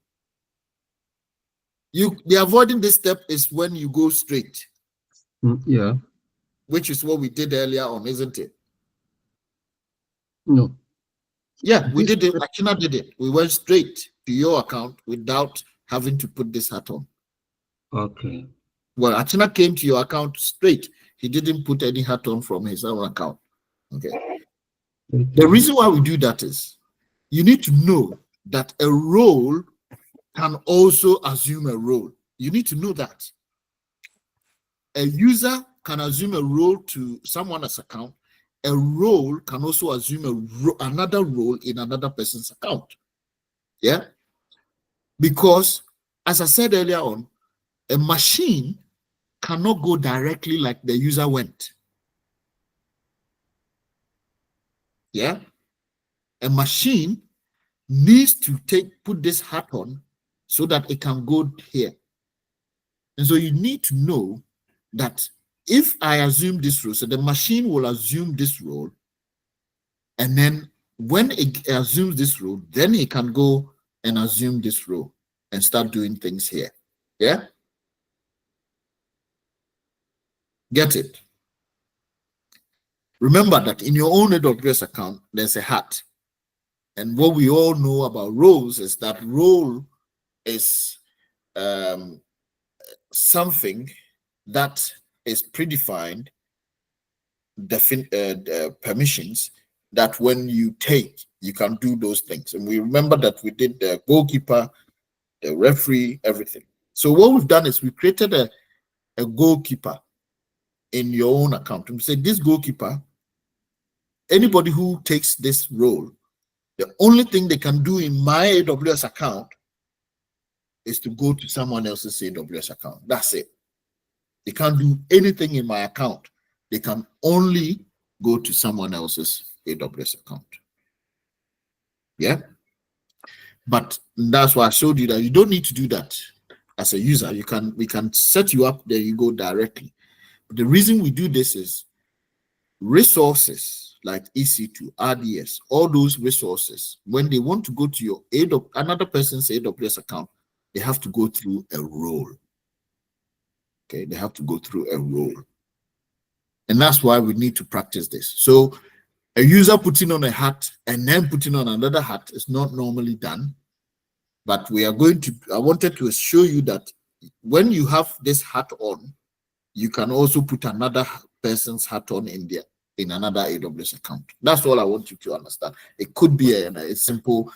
The avoiding this step is when you go straight. Yeah. Which is what we did earlier on, isn't it? No. Yeah, we did it. Achina did it. We went straight to your account without having to put this hat on. Okay. Well, Achina came to your account straight. He didn't put any hat on from his own account. Okay. The reason why we do that is you need to know that a role can also assume a role. You need to know that. A user can assume a role to someone's account. A role can also assume another role in another person's account. Yeah? Because, as I said earlier on, a machine cannot go directly like the user went. Yeah? A machine needs to put this hat on so that it can go here. And so you need to know that if I assume this role, so the machine will assume this role, and then when it assumes this role, then it can go and assume this role and start doing things here. Yeah? Get it? Remember that in your own AWS account, there's a hat. And what we all know about roles is that role is something that is predefined permissions that when you take, you can do those things. And we remember that we did the goalkeeper, the referee, everything. So what we've done is we created a goalkeeper in your own account. And we say this goalkeeper, anybody who takes this role, the only thing they can do in my AWS account is to go to someone else's AWS account. That's it. They can't do anything in my account. They can only go to someone else's AWS account. Yeah. But that's why I showed you that you don't need to do that as a user. We can set you up, there you go directly. But the reason we do this is resources like EC2, RDS, all those resources, when they want to go to your another person's AWS account, they have to go through a role. Okay, they have to go through a role. And that's why we need to practice this. So a user putting on a hat and then putting on another hat is not normally done. But we are going to, I wanted to show you that when you have this hat on, you can also put another person's hat on in there, in another AWS account. That's all I want you to understand. It could be a simple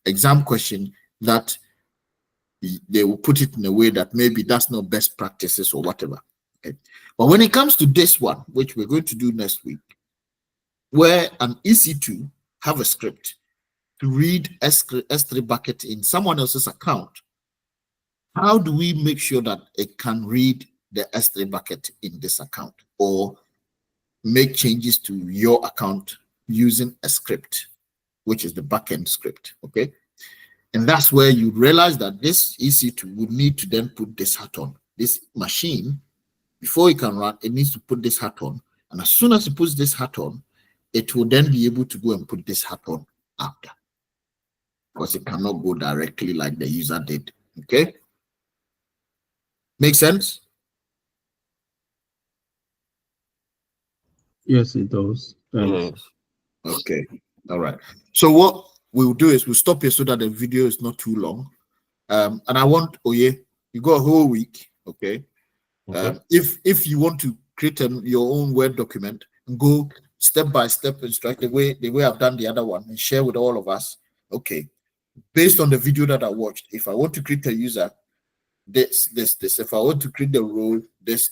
exam question that they will put it in a way that maybe that's not best practices or whatever. Okay. But when it comes to this one, which we're going to do next week, where an EC2 have a script to read S3 bucket in someone else's account, how do we make sure that it can read the S3 bucket in this account or make changes to your account using a script, which is the backend script? Okay. And that's where you realize that this EC2 would need to then put this hat on. This machine, before it can run, it needs to put this hat on. And as soon as it puts this hat on, it will then be able to go and put this hat on after. Because it cannot go directly like the user did. Okay? Make sense? Yes, it does. Thanks. Okay. All right. So what we'll do is we'll stop here so that the video is not too long. And I want Oye, you got a whole week. Okay. If you want to create your own Word document and go step by step instruct the way I've done the other one and share with all of us. Okay. Based on the video that I watched, if I want to create a user, this. If I want to create the role, this.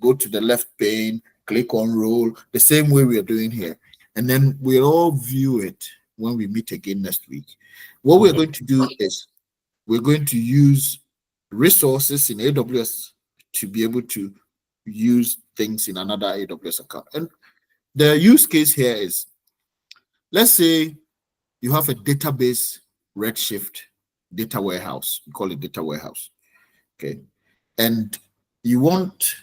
Go to the left pane, click on role, the same way we are doing here. And then we'll all view it when we meet again next week. What we're going to do is we're going to use resources in AWS to be able to use things in another AWS account. And the use case here is, let's say you have a database Redshift data warehouse. We call it data warehouse. Okay. And you want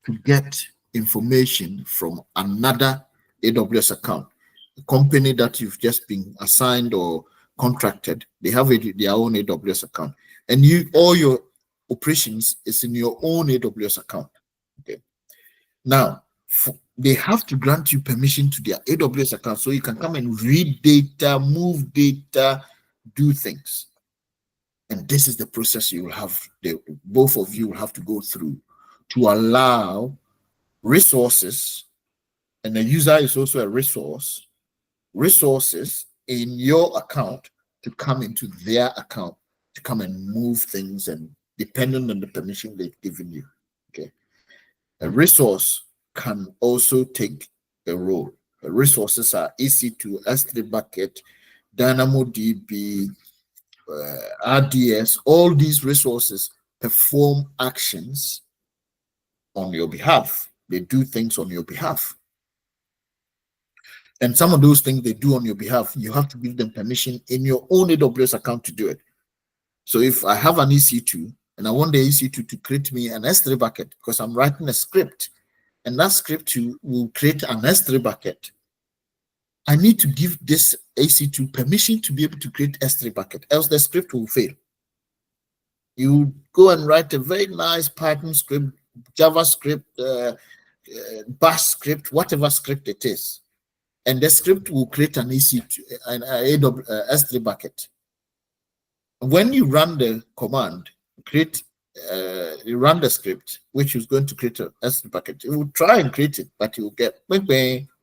to get information from another AWS account, a company that you've just been assigned or contracted. They have their own AWS account, and all your operations is in your own AWS account. Okay. Now, they have to grant you permission to their AWS account so you can come and read data, move data, do things. And this is the process you will have, both of you will have to go through to allow resources, and the user is also a resources in your account to come into their account to come and move things, and depending on the permission they've given you. Okay. A resource can also take a role. The resources are EC2, S3 bucket, DynamoDB, RDS. All these resources perform actions on your behalf. They do things on your behalf. And some of those things they do on your behalf, you have to give them permission in your own AWS account to do it. So if I have an EC2 and I want the EC2 to create me an S3 bucket because I'm writing a script, and that script will create an S3 bucket, I need to give this EC2 permission to be able to create S3 bucket, else the script will fail. You go and write a very nice Python script, JavaScript, Bash script, whatever script it is. And the script will create an EC2, an S3 bucket. When you run the command, you run the script, which is going to create an S3 bucket. It will try and create it, but you will get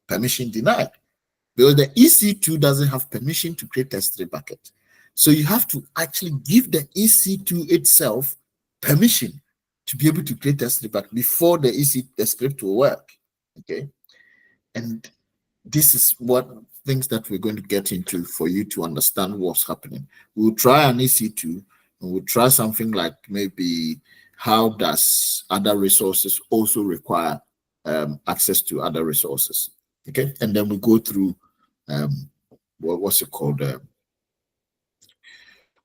permission denied, because the EC2 doesn't have permission to create S3 bucket. So you have to actually give the EC2 itself permission to be able to create S3 bucket before the script will work. Okay, and this is what things that we're going to get into for you to understand what's happening. We'll try an EC2, and we'll try something like maybe how does other resources also require access to other resources. Okay, and then we go through what's it called,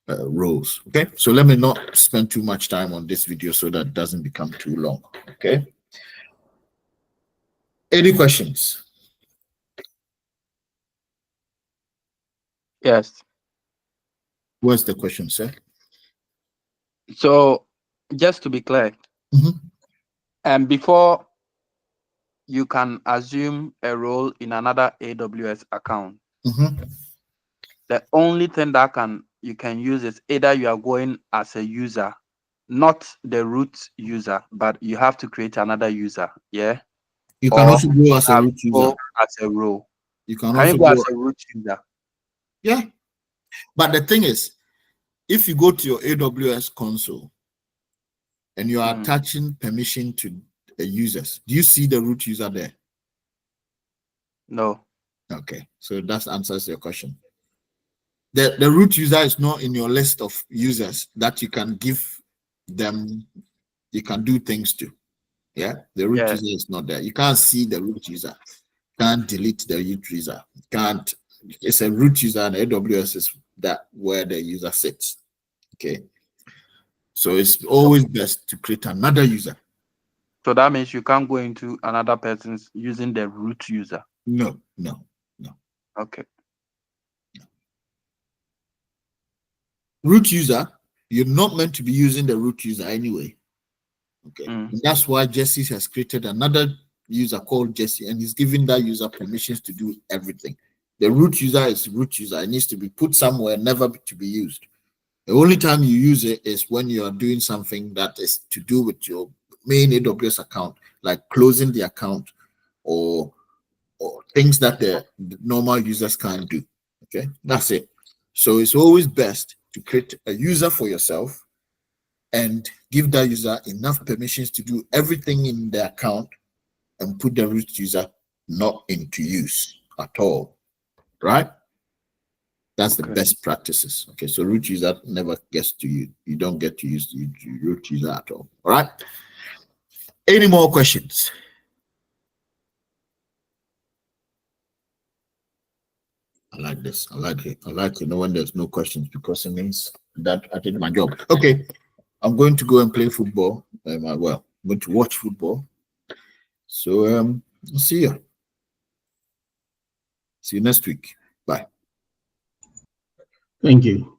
roles. Okay, so let me not spend too much time on this video so that it doesn't become too long. Okay, any questions? Yes. What's the question, sir? So just to be clear, and before you can assume a role in another AWS account, the only thing that you can use is either you are going as a user, not the root user, but you have to create another user. Yeah. You can also go as a root user. Go as a role. You can you also go go as a root user? Yeah. But the thing is, if you go to your AWS console and you are attaching permission to the users, do you see the root user there? No. Okay, so that answers your question. The root user is not in your list of users that you can give them, you can do things to. Yeah, the root user is not there. You can't see the root user. You can't delete the root user. You can't. It's a root user, and AWS is that where the user sits. Okay, so it's always best to create another user. So that means you can't go into another person's using the root user. No. Okay. Root user, you're not meant to be using the root user anyway. Okay, and that's why Jesse has created another user called Jesse, and he's giving that user permissions to do everything. The root user is root user. It needs to be put somewhere, never to be used. The only time you use it is when you are doing something that is to do with your main AWS account, like closing the account or things that the normal users can't do. Okay, that's it. So it's always best to create a user for yourself and give that user enough permissions to do everything in the account and put the root user not into use at all, right? That's the best practices. Okay, so root user never gets to you. You don't get to use the root user at all. All right. Any more questions? I like this. I like it. I like, when there's no questions, because it means that I did my job. Okay, I'm going to go and play football. Well, I'm going to watch football. So see you. See you next week. Bye. Thank you.